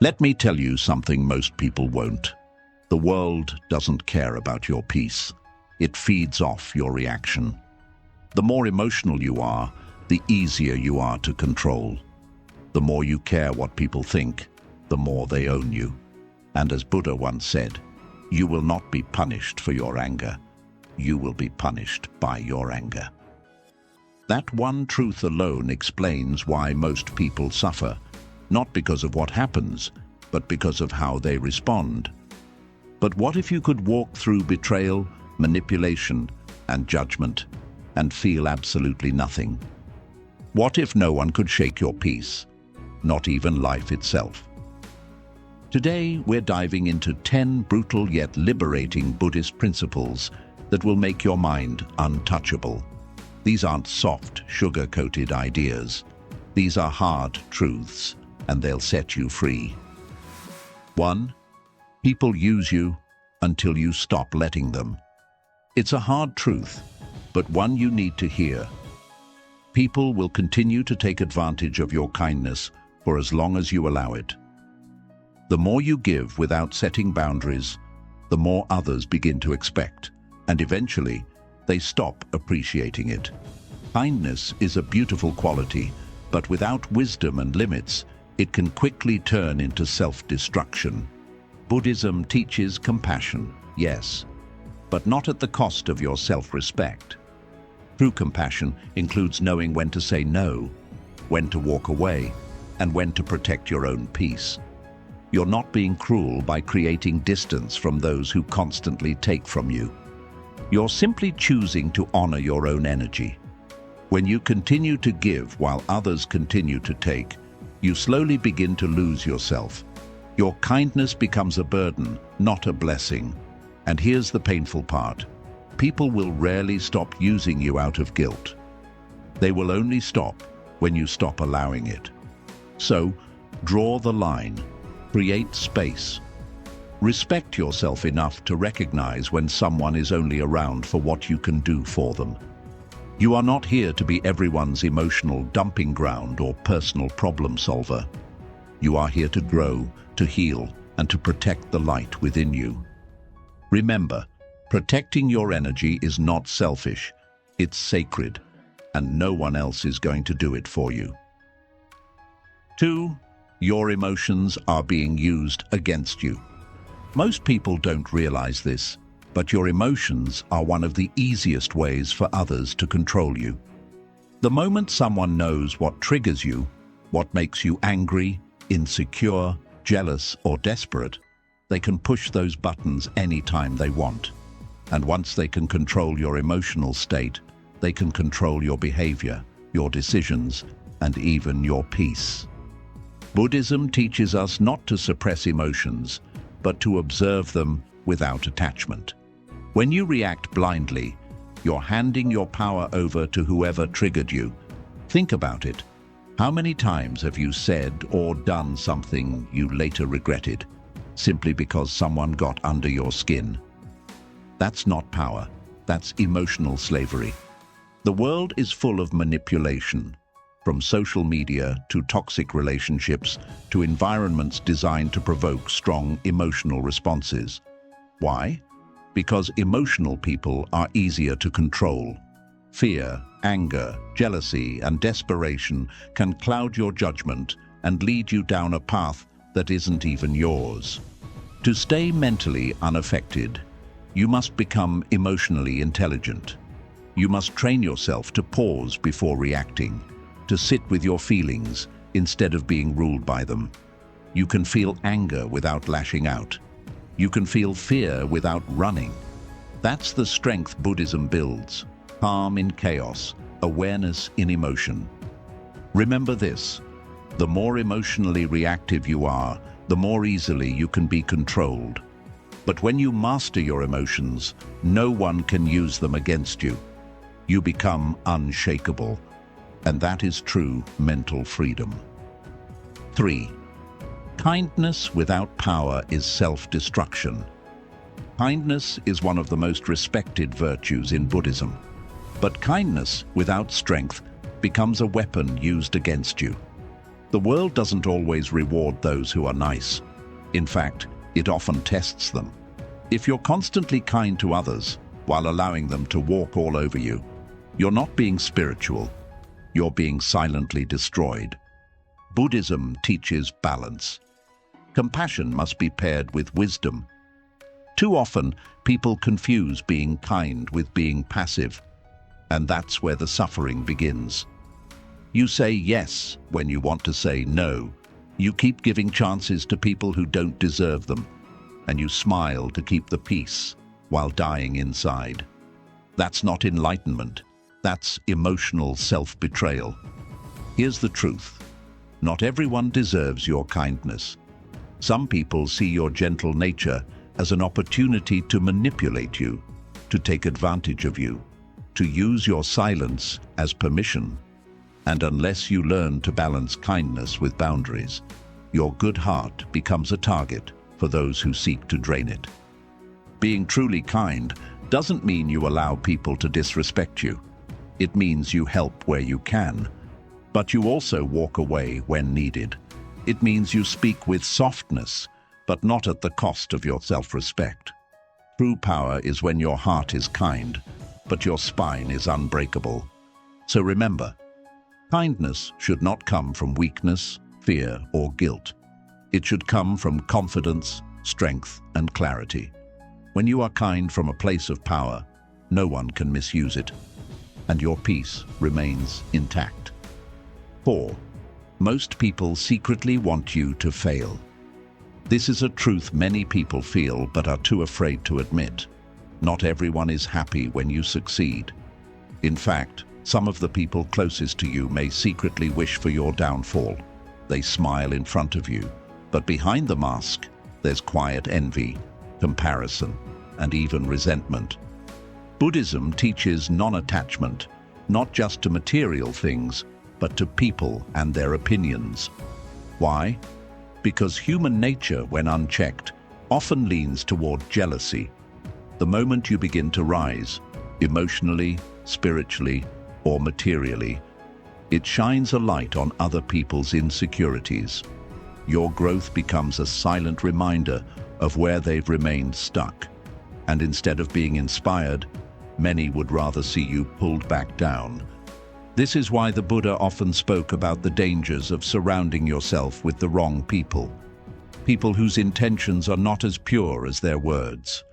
Let me tell you something most people won't. The world doesn't care about your peace. It feeds off your reaction. The more emotional you are, the easier you are to control. The more you care what people think, the more they own you. And as Buddha once said, you will not be punished for your anger. You will be punished by your anger. That one truth alone explains why most people suffer, not because of what happens, but because of how they respond. But what if you could walk through betrayal, manipulation, and judgment, and feel absolutely nothing? What if no one could shake your peace, not even life itself? Today, we're diving into 10 brutal yet liberating Buddhist principles that will make your mind untouchable. These aren't soft, sugar-coated ideas. These are hard truths, and they'll set you free. 1. People use you until you stop letting them. It's a hard truth, but one you need to hear. People will continue to take advantage of your kindness for as long as you allow it. The more you give without setting boundaries, the more others begin to expect, and eventually, they stop appreciating it. Kindness is a beautiful quality, but without wisdom and limits, it can quickly turn into self-destruction. Buddhism teaches compassion, yes, but not at the cost of your self-respect. True compassion includes knowing when to say no, when to walk away, and when to protect your own peace. You're not being cruel by creating distance from those who constantly take from you. You're simply choosing to honor your own energy. When you continue to give while others continue to take, you slowly begin to lose yourself. Your kindness becomes a burden, not a blessing. And here's the painful part. People will rarely stop using you out of guilt. They will only stop when you stop allowing it. So, draw the line. Create space. Respect yourself enough to recognize when someone is only around for what you can do for them. You are not here to be everyone's emotional dumping ground or personal problem solver. You are here to grow, to heal, and to protect the light within you. Remember, protecting your energy is not selfish, it's sacred, and no one else is going to do it for you. 2. Your emotions are being used against you. Most people don't realize this, but your emotions are one of the easiest ways for others to control you. The moment someone knows what triggers you, what makes you angry, insecure, jealous, or desperate, they can push those buttons anytime they want. And once they can control your emotional state, they can control your behavior, your decisions, and even your peace. Buddhism teaches us not to suppress emotions, but to observe them without attachment. When you react blindly, you're handing your power over to whoever triggered you. Think about it. How many times have you said or done something you later regretted, simply because someone got under your skin? That's not power. That's emotional slavery. The world is full of manipulation, from social media to toxic relationships to environments designed to provoke strong emotional responses. Why? Because emotional people are easier to control. Fear, anger, jealousy, and desperation can cloud your judgment and lead you down a path that isn't even yours. To stay mentally unaffected, you must become emotionally intelligent. You must train yourself to pause before reacting, to sit with your feelings instead of being ruled by them. You can feel anger without lashing out. You can feel fear without running. That's the strength Buddhism builds: calm in chaos, awareness in emotion. Remember this: the more emotionally reactive you are, the more easily you can be controlled. But when you master your emotions, no one can use them against you. You become unshakable. And that is true mental freedom. 3. Kindness without power is self-destruction. Kindness is one of the most respected virtues in Buddhism. But kindness without strength becomes a weapon used against you. The world doesn't always reward those who are nice. In fact, it often tests them. If you're constantly kind to others while allowing them to walk all over you, you're not being spiritual. You're being silently destroyed. Buddhism teaches balance. Compassion must be paired with wisdom. Too often, people confuse being kind with being passive, and that's where the suffering begins. You say yes when you want to say no. You keep giving chances to people who don't deserve them, and you smile to keep the peace while dying inside. That's not enlightenment. That's emotional self-betrayal. Here's the truth. Not everyone deserves your kindness. Some people see your gentle nature as an opportunity to manipulate you, to take advantage of you, to use your silence as permission. And unless you learn to balance kindness with boundaries, your good heart becomes a target for those who seek to drain it. Being truly kind doesn't mean you allow people to disrespect you. It means you help where you can, but you also walk away when needed. It means you speak with softness, but not at the cost of your self-respect. True power is when your heart is kind, but your spine is unbreakable. So remember, kindness should not come from weakness, fear, or guilt. It should come from confidence, strength, and clarity. When you are kind from a place of power, no one can misuse it, and your peace remains intact. 4. Most people secretly want you to fail. This is a truth many people feel but are too afraid to admit. Not everyone is happy when you succeed. In fact, some of the people closest to you may secretly wish for your downfall. They smile in front of you, but behind the mask, there's quiet envy, comparison, and even resentment. Buddhism teaches non-attachment, not just to material things, but to people and their opinions. Why? Because human nature, when unchecked, often leans toward jealousy. The moment you begin to rise, emotionally, spiritually, or materially, it shines a light on other people's insecurities. Your growth becomes a silent reminder of where they've remained stuck. And instead of being inspired, many would rather see you pulled back down. This is why the Buddha often spoke about the dangers of surrounding yourself with the wrong people. People whose intentions are not as pure as their words.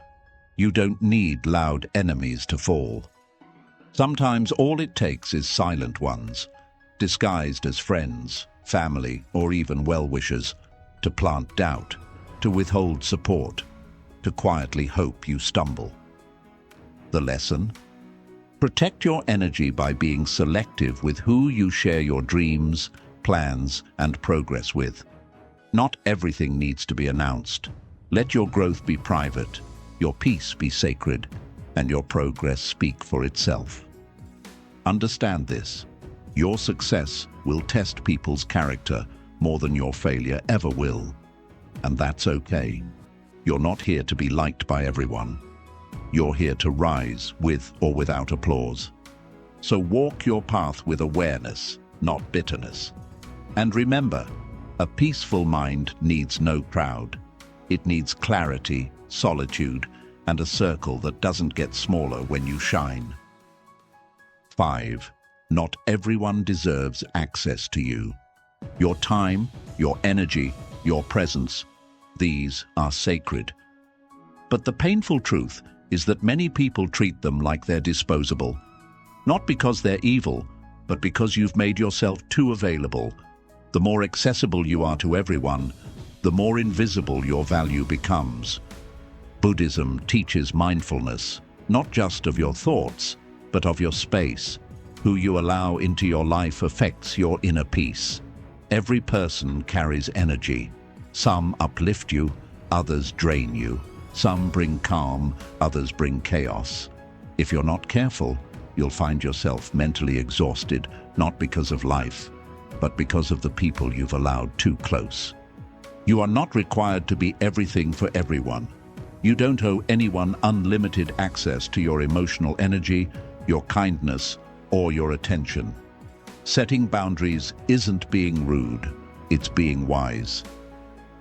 You don't need loud enemies to fall. Sometimes all it takes is silent ones, disguised as friends, family, or even well-wishers, to plant doubt, to withhold support, to quietly hope you stumble. The lesson? Protect your energy by being selective with who you share your dreams, plans, and progress with. Not everything needs to be announced. Let your growth be private, your peace be sacred, and your progress speak for itself. Understand this. Your success will test people's character more than your failure ever will. And that's okay. You're not here to be liked by everyone. You're here to rise with or without applause. So walk your path with awareness, not bitterness. And remember, a peaceful mind needs no crowd. It needs clarity, solitude, and a circle that doesn't get smaller when you shine. 5. Not everyone deserves access to you. Your time, your energy, your presence, these are sacred. But the painful truth is that many people treat them like they're disposable. Not because they're evil, but because you've made yourself too available. The more accessible you are to everyone, the more invisible your value becomes. Buddhism teaches mindfulness, not just of your thoughts, but of your space. Who you allow into your life affects your inner peace. Every person carries energy. Some uplift you, others drain you. Some bring calm, others bring chaos. If you're not careful, you'll find yourself mentally exhausted, not because of life, but because of the people you've allowed too close. You are not required to be everything for everyone. You don't owe anyone unlimited access to your emotional energy, your kindness, or your attention. Setting boundaries isn't being rude. it's being wise.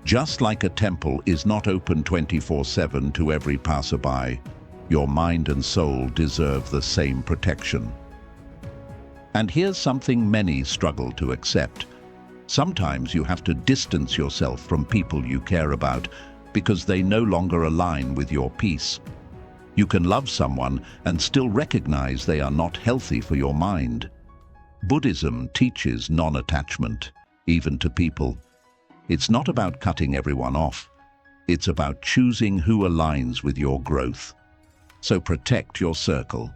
Just like a temple is not open 24/7 to every passerby, your mind and soul deserve the same protection. And here's something many struggle to accept. Sometimes you have to distance yourself from people you care about because they no longer align with your peace. You can love someone and still recognize they are not healthy for your mind. Buddhism teaches non-attachment, even to people. It's not about cutting everyone off. It's about choosing who aligns with your growth. So protect your circle.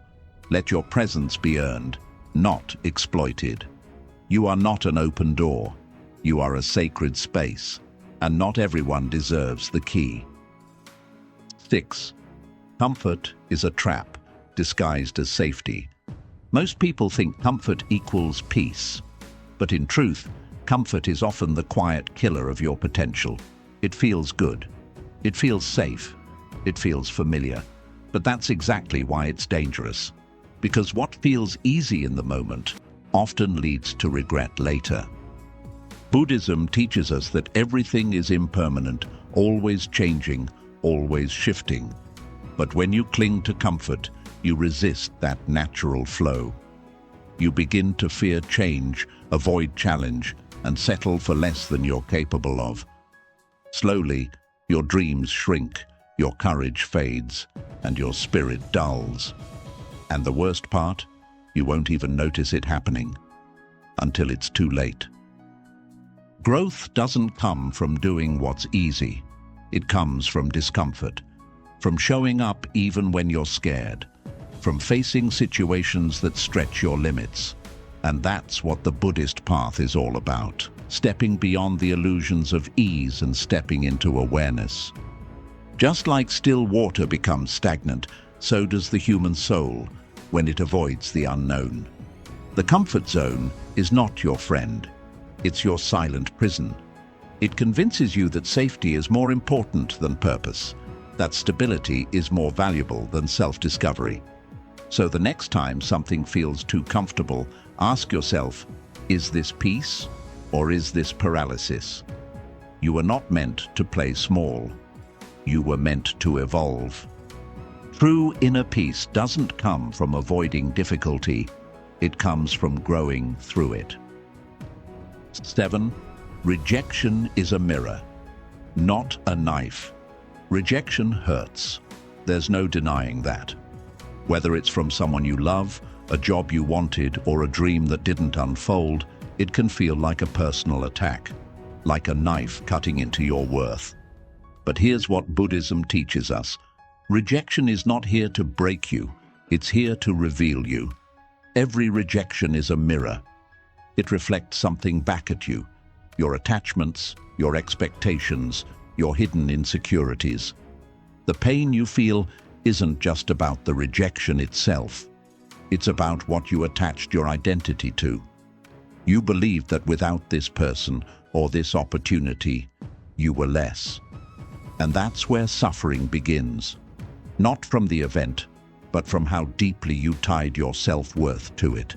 Let your presence be earned, not exploited. You are not an open door. You are a sacred space, and not everyone deserves the key. 6. Comfort is a trap, disguised as safety. Most people think comfort equals peace, but in truth, comfort is often the quiet killer of your potential. It feels good. It feels safe. It feels familiar. But that's exactly why it's dangerous. Because what feels easy in the moment often leads to regret later. Buddhism teaches us that everything is impermanent, always changing, always shifting. But when you cling to comfort, you resist that natural flow. You begin to fear change, avoid challenge, and settle for less than you're capable of. Slowly, your dreams shrink, your courage fades, and your spirit dulls. And the worst part, you won't even notice it happening until it's too late. Growth doesn't come from doing what's easy. It comes from discomfort, from showing up even when you're scared, from facing situations that stretch your limits. And that's what the Buddhist path is all about, stepping beyond the illusions of ease and stepping into awareness. Just like still water becomes stagnant, so does the human soul when it avoids the unknown. The comfort zone is not your friend. It's your silent prison. It convinces you that safety is more important than purpose, that stability is more valuable than self-discovery. So the next time something feels too comfortable, ask yourself, is this peace or is this paralysis? You were not meant to play small. You were meant to evolve. True inner peace doesn't come from avoiding difficulty. It comes from growing through it. 7. Rejection is a mirror, not a knife. Rejection hurts. There's no denying that. Whether it's from someone you love, a job you wanted, or a dream that didn't unfold, it can feel like a personal attack, like a knife cutting into your worth. But here's what Buddhism teaches us. Rejection is not here to break you, it's here to reveal you. Every rejection is a mirror. It reflects something back at you, your attachments, your expectations, your hidden insecurities. The pain you feel isn't just about the rejection itself. It's about what you attached your identity to. You believed that without this person or this opportunity, you were less. And that's where suffering begins. Not from the event, but from how deeply you tied your self-worth to it.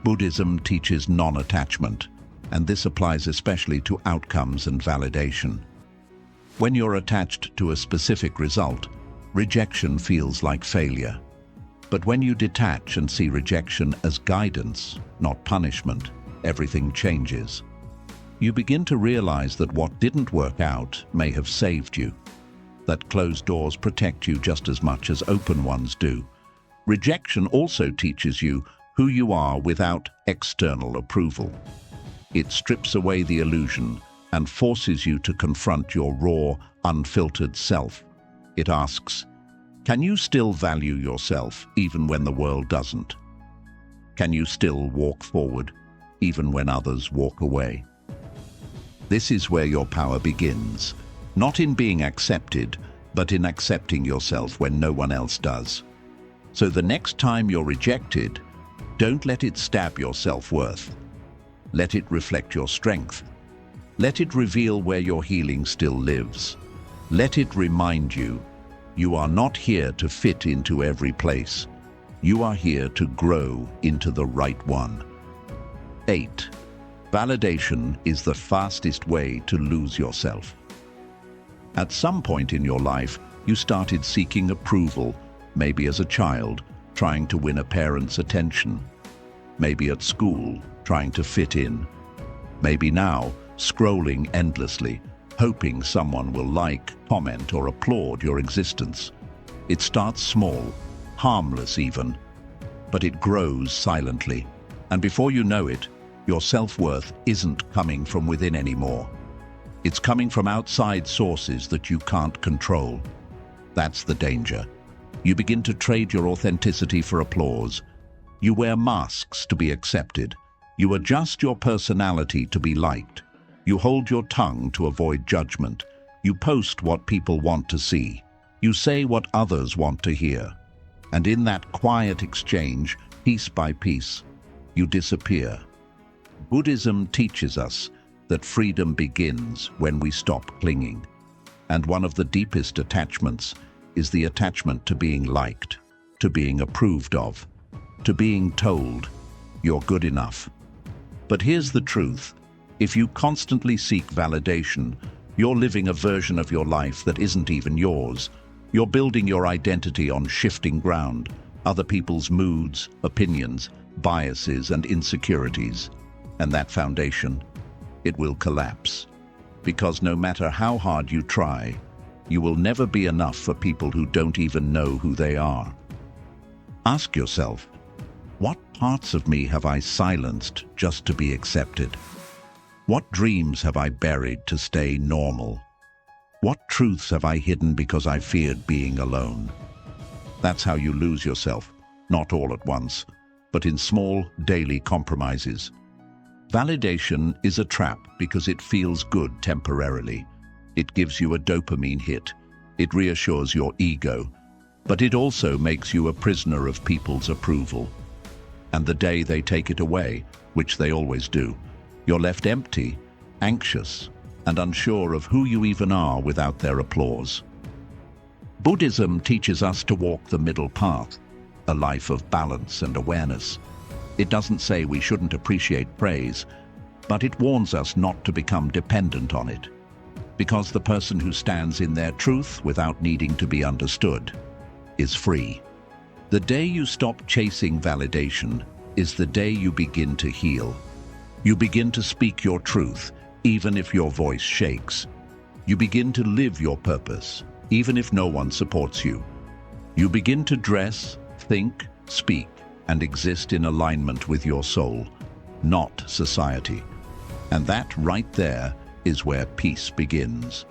Buddhism teaches non-attachment, and this applies especially to outcomes and validation. When you're attached to a specific result, rejection feels like failure. But when you detach and see rejection as guidance, not punishment, everything changes. You begin to realize that what didn't work out may have saved you, that closed doors protect you just as much as open ones do. Rejection also teaches you who you are without external approval. It strips away the illusion and forces you to confront your raw, unfiltered self. It asks, can you still value yourself even when the world doesn't? Can you still walk forward even when others walk away? This is where your power begins, not in being accepted, but in accepting yourself when no one else does. So the next time you're rejected, don't let it stab your self-worth. Let it reflect your strength. Let it reveal where your healing still lives. Let it remind you, you are not here to fit into every place. You are here to grow into the right one. 8. Validation is the fastest way to lose yourself. At some point in your life, you started seeking approval, maybe as a child, trying to win a parent's attention. Maybe at school, trying to fit in. Maybe now, scrolling endlessly, hoping someone will like, comment, or applaud your existence. It starts small, harmless even, but it grows silently. And before you know it, your self-worth isn't coming from within anymore. It's coming from outside sources that you can't control. That's the danger. You begin to trade your authenticity for applause. You wear masks to be accepted. You adjust your personality to be liked. You hold your tongue to avoid judgment. You post what people want to see. You say what others want to hear. And in that quiet exchange, piece by piece, you disappear. Buddhism teaches us that freedom begins when we stop clinging. And one of the deepest attachments is the attachment to being liked, to being approved of, to being told you're good enough. But here's the truth. If you constantly seek validation, you're living a version of your life that isn't even yours. You're building your identity on shifting ground, other people's moods, opinions, biases, and insecurities. And that foundation, it will collapse. Because no matter how hard you try, you will never be enough for people who don't even know who they are. Ask yourself, what parts of me have I silenced just to be accepted? What dreams have I buried to stay normal? What truths have I hidden because I feared being alone? That's how you lose yourself, not all at once, but in small, daily compromises. Validation is a trap because it feels good temporarily. It gives you a dopamine hit. It reassures your ego, but it also makes you a prisoner of people's approval. And the day they take it away, which they always do, you're left empty, anxious, and unsure of who you even are without their applause. Buddhism teaches us to walk the middle path, a life of balance and awareness. It doesn't say we shouldn't appreciate praise, but it warns us not to become dependent on it. Because the person who stands in their truth without needing to be understood is free. The day you stop chasing validation is the day you begin to heal. You begin to speak your truth, even if your voice shakes. You begin to live your purpose, even if no one supports you. You begin to dress, think, speak, and exist in alignment with your soul, not society. And that right there is where peace begins.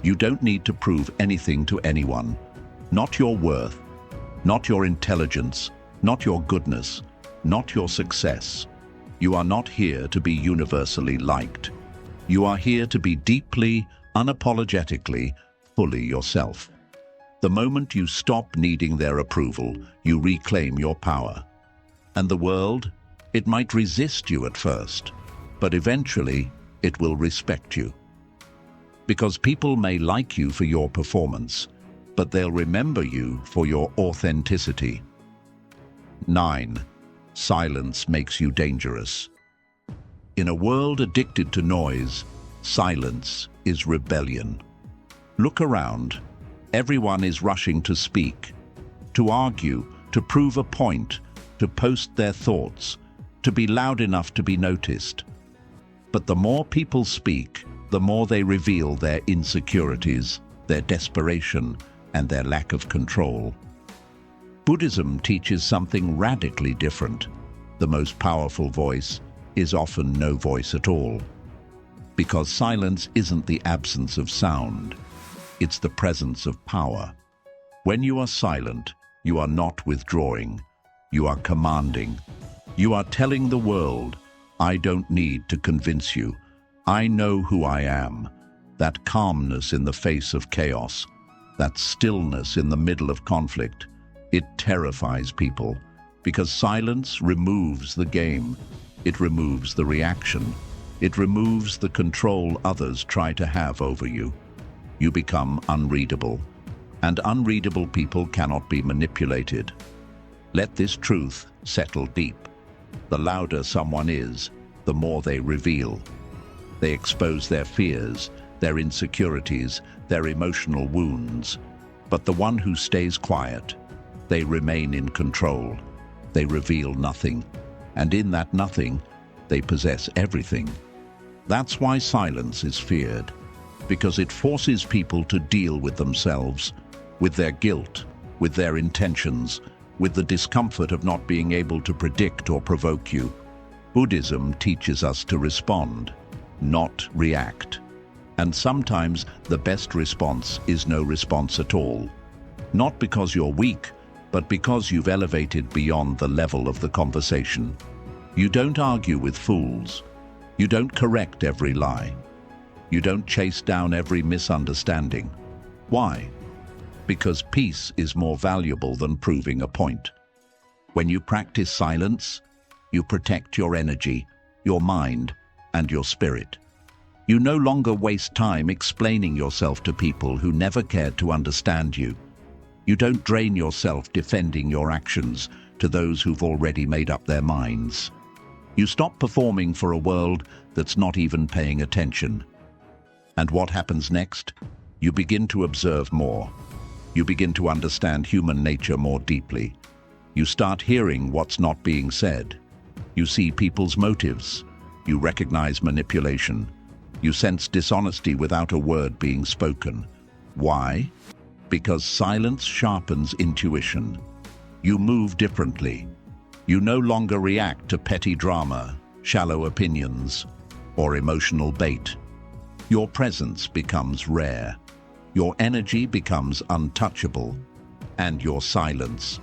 You don't need to prove anything to anyone. Not your worth, not your intelligence, not your goodness, not your success. You are not here to be universally liked. You are here to be deeply, unapologetically, fully yourself. The moment you stop needing their approval, you reclaim your power. And the world, it might resist you at first, but eventually it will respect you. Because people may like you for your performance, but they'll remember you for your authenticity. 9. Silence makes you dangerous. In a world addicted to noise, silence is rebellion. Look around. Everyone is rushing to speak, to argue, to prove a point, to post their thoughts, to be loud enough to be noticed. But the more people speak, the more they reveal their insecurities, their desperation, and their lack of control. Buddhism teaches something radically different. The most powerful voice is often no voice at all. Because silence isn't the absence of sound. It's the presence of power. When you are silent, you are not withdrawing. You are commanding. You are telling the world, I don't need to convince you. I know who I am. That calmness in the face of chaos, that stillness in the middle of conflict, it terrifies people because silence removes the game. It removes the reaction. It removes the control others try to have over you. You become unreadable, and unreadable people cannot be manipulated. Let this truth settle deep. The louder someone is, the more they reveal. They expose their fears, their insecurities, their emotional wounds. But the one who stays quiet, they remain in control. They reveal nothing, and in that nothing, they possess everything. That's why silence is feared, because it forces people to deal with themselves, with their guilt, with their intentions, with the discomfort of not being able to predict or provoke you. Buddhism teaches us to respond, not react. And sometimes the best response is no response at all. Not because you're weak, but because you've elevated beyond the level of the conversation. You don't argue with fools. You don't correct every lie. You don't chase down every misunderstanding. Why? Because peace is more valuable than proving a point. When you practice silence, you protect your energy, your mind, and your spirit. You no longer waste time explaining yourself to people who never cared to understand you. You don't drain yourself defending your actions to those who've already made up their minds. You stop performing for a world that's not even paying attention. And what happens next? You begin to observe more. You begin to understand human nature more deeply. You start hearing what's not being said. You see people's motives. You recognize manipulation. You sense dishonesty without a word being spoken. Why? Because silence sharpens intuition. You move differently. You no longer react to petty drama, shallow opinions, or emotional bait. Your presence becomes rare. Your energy becomes untouchable. And your silence,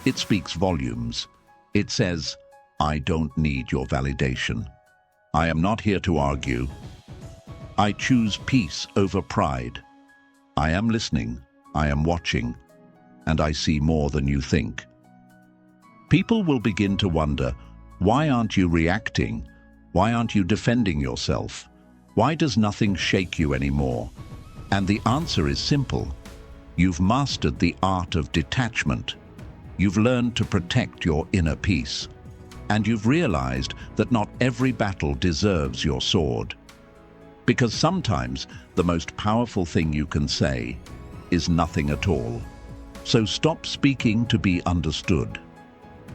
it speaks volumes. It says, I don't need your validation. I am not here to argue. I choose peace over pride. I am listening, I am watching, and I see more than you think. People will begin to wonder, why aren't you reacting? Why aren't you defending yourself? Why does nothing shake you anymore? And the answer is simple. You've mastered the art of detachment. You've learned to protect your inner peace. And you've realized that not every battle deserves your sword. Because sometimes the most powerful thing you can say is nothing at all. So stop speaking to be understood.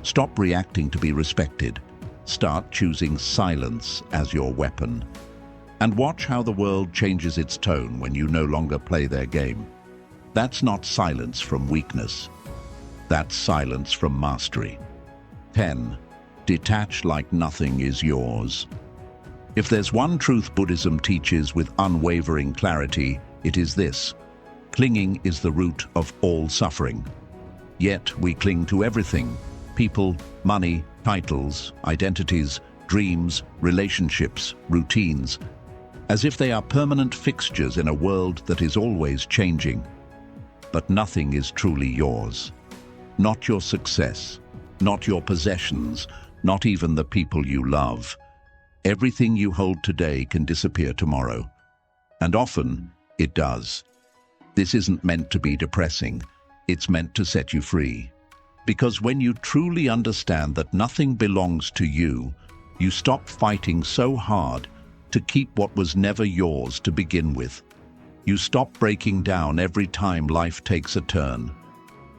Stop reacting to be respected. Start choosing silence as your weapon. And watch how the world changes its tone when you no longer play their game. That's not silence from weakness. That's silence from mastery. 10. Detach like nothing is yours. If there's one truth Buddhism teaches with unwavering clarity, it is this. Clinging is the root of all suffering. Yet we cling to everything. People, money, titles, identities, dreams, relationships, routines, as if they are permanent fixtures in a world that is always changing. But nothing is truly yours. Not your success, not your possessions, not even the people you love. Everything you hold today can disappear tomorrow. And often, it does. This isn't meant to be depressing. It's meant to set you free. Because when you truly understand that nothing belongs to you, you stop fighting so hard to keep what was never yours to begin with. You stop breaking down every time life takes a turn.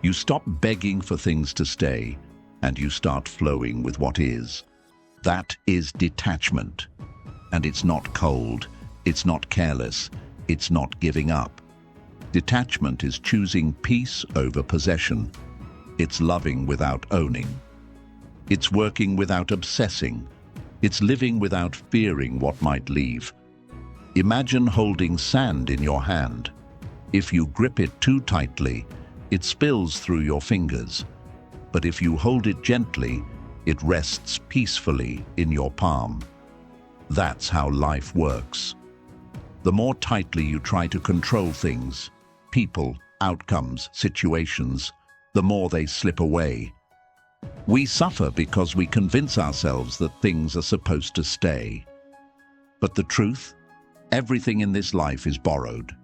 You stop begging for things to stay, and you start flowing with what is. That is detachment. And it's not cold, it's not careless, it's not giving up. Detachment is choosing peace over possession. It's loving without owning. It's working without obsessing. It's living without fearing what might leave. Imagine holding sand in your hand. If you grip it too tightly, it spills through your fingers. But if you hold it gently, it rests peacefully in your palm. That's how life works. The more tightly you try to control things, people, outcomes, situations, the more they slip away. We suffer because we convince ourselves that things are supposed to stay. But the truth? Everything in this life is borrowed.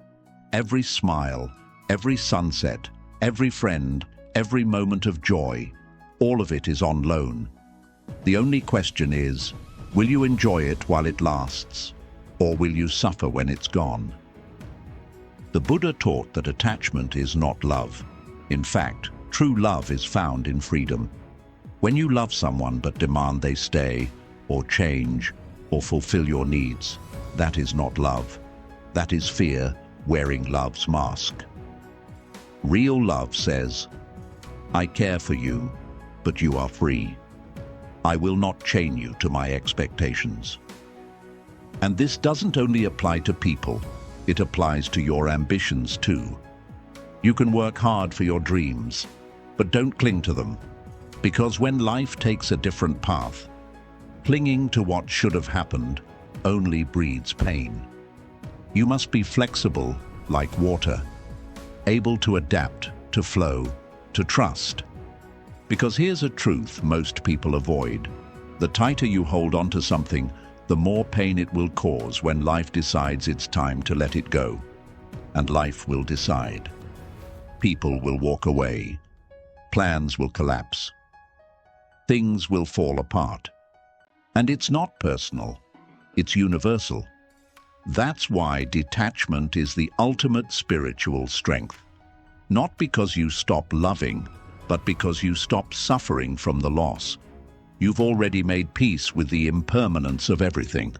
Every smile, every sunset, every friend, every moment of joy, all of it is on loan. The only question is, Will you enjoy it while it lasts, or will you suffer when it's gone? The Buddha taught that attachment is not love. In fact, true love is found in freedom. When you love someone but demand they stay, or change, or fulfill your needs, that is not love. That is fear wearing love's mask. Real love says, I care for you, but you are free. I will not chain you to my expectations. And this doesn't only apply to people, it applies to your ambitions too. You can work hard for your dreams, but don't cling to them, because when life takes a different path, clinging to what should have happened only breeds pain. You must be flexible like water, able to adapt, to flow, to trust. Because here's a truth most people avoid. The tighter you hold on to something, the more pain it will cause when life decides it's time to let it go. And life will decide. People will walk away. Plans will collapse. Things will fall apart. And it's not personal. It's universal. That's why detachment is the ultimate spiritual strength. Not because you stop loving, but because you stop suffering from the loss. You've already made peace with the impermanence of everything.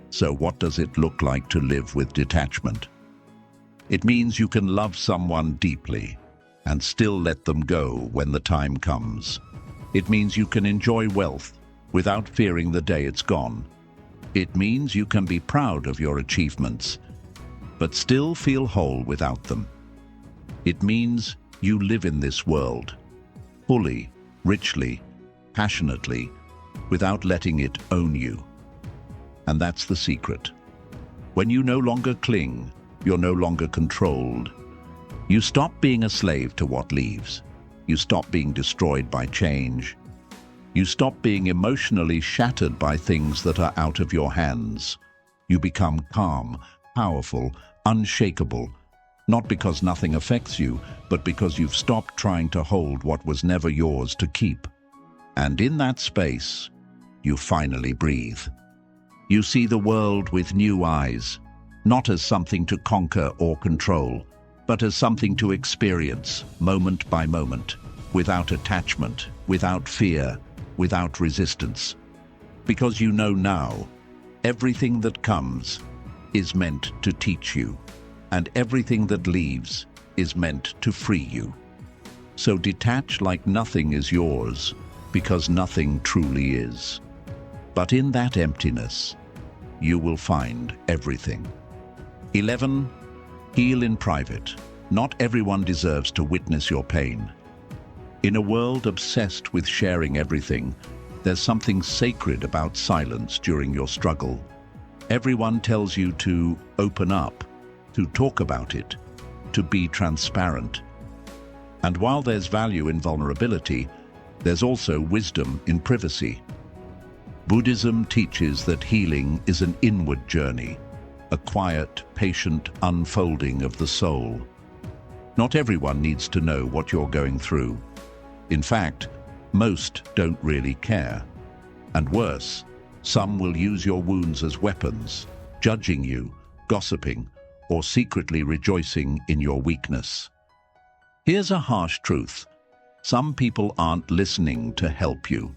So what does it look like to live with detachment? It means you can love someone deeply and still let them go when the time comes. It means you can enjoy wealth without fearing the day it's gone. It means you can be proud of your achievements, but still feel whole without them. It means you live in this world, fully, richly, passionately, without letting it own you. And that's the secret. When you no longer cling, you're no longer controlled. You stop being a slave to what leaves. You stop being destroyed by change. You stop being emotionally shattered by things that are out of your hands. You become calm, powerful, unshakable, not because nothing affects you, but because you've stopped trying to hold what was never yours to keep. And in that space, you finally breathe. You see the world with new eyes, not as something to conquer or control, but as something to experience, moment by moment, without attachment, without fear, without resistance. Because you know now, everything that comes is meant to teach you, and everything that leaves is meant to free you. So detach like nothing is yours, because nothing truly is. But in that emptiness, you will find everything. 11. Heal in private. Not everyone deserves to witness your pain. In a world obsessed with sharing everything, there's something sacred about silence during your struggle. Everyone tells you to open up, to talk about it, to be transparent. And while there's value in vulnerability, there's also wisdom in privacy. Buddhism teaches that healing is an inward journey, a quiet, patient unfolding of the soul. Not everyone needs to know what you're going through. In fact, most don't really care. And worse, some will use your wounds as weapons, judging you, gossiping, or secretly rejoicing in your weakness. Here's a harsh truth. Some people aren't listening to help you.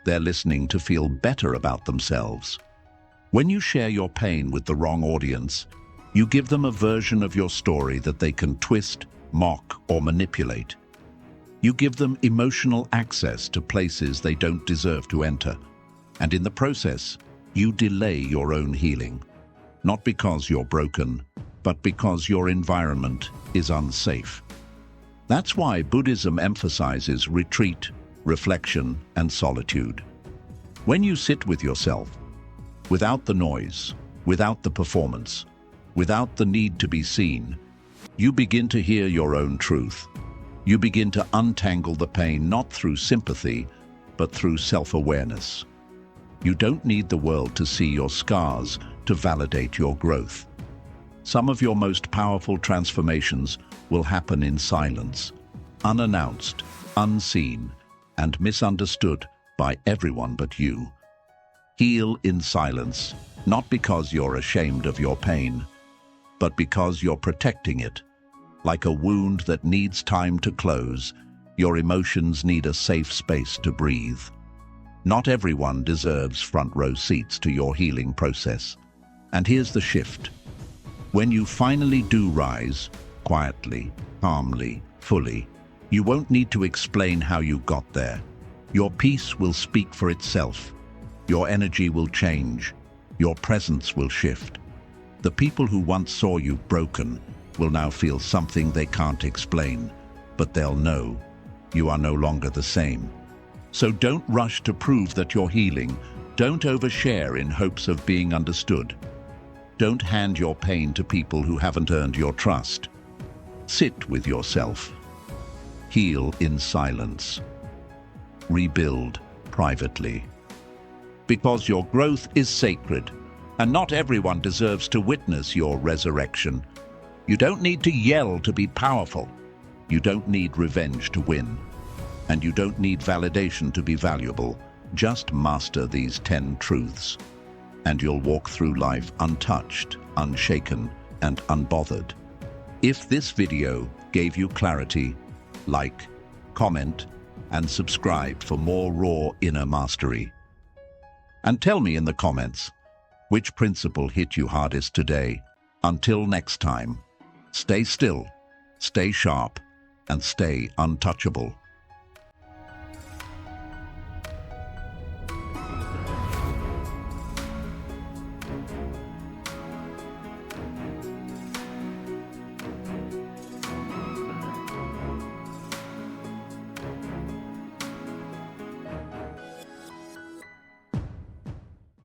They're listening to feel better about themselves. When you share your pain with the wrong audience, you give them a version of your story that they can twist, mock, or manipulate. You give them emotional access to places they don't deserve to enter. And in the process, you delay your own healing. Not because you're broken, but because your environment is unsafe. That's why Buddhism emphasizes retreat, reflection, and solitude. When you sit with yourself, without the noise, without the performance, without the need to be seen, you begin to hear your own truth. You begin to untangle the pain not through sympathy, but through self-awareness. You don't need the world to see your scars to validate your growth. Some of your most powerful transformations will happen in silence, unannounced, unseen, and misunderstood by everyone but you. Heal in silence, not because you're ashamed of your pain, but because you're protecting it. Like a wound that needs time to close, your emotions need a safe space to breathe. Not everyone deserves front-row seats to your healing process. And here's the shift. When you finally do rise, quietly, calmly, fully, you won't need to explain how you got there. Your peace will speak for itself. Your energy will change. Your presence will shift. The people who once saw you broken will now feel something they can't explain, but they'll know you are no longer the same. So don't rush to prove that you're healing. Don't overshare in hopes of being understood. Don't hand your pain to people who haven't earned your trust. Sit with yourself. Heal in silence. Rebuild privately. Because your growth is sacred, and not everyone deserves to witness your resurrection. You don't need to yell to be powerful. You don't need revenge to win. And you don't need validation to be valuable. Just master these 10 truths, and you'll walk through life untouched, unshaken, and unbothered. If this video gave you clarity, like, comment, and subscribe for more raw inner mastery. And tell me in the comments, which principle hit you hardest today? Until next time, stay still, stay sharp, and stay untouchable.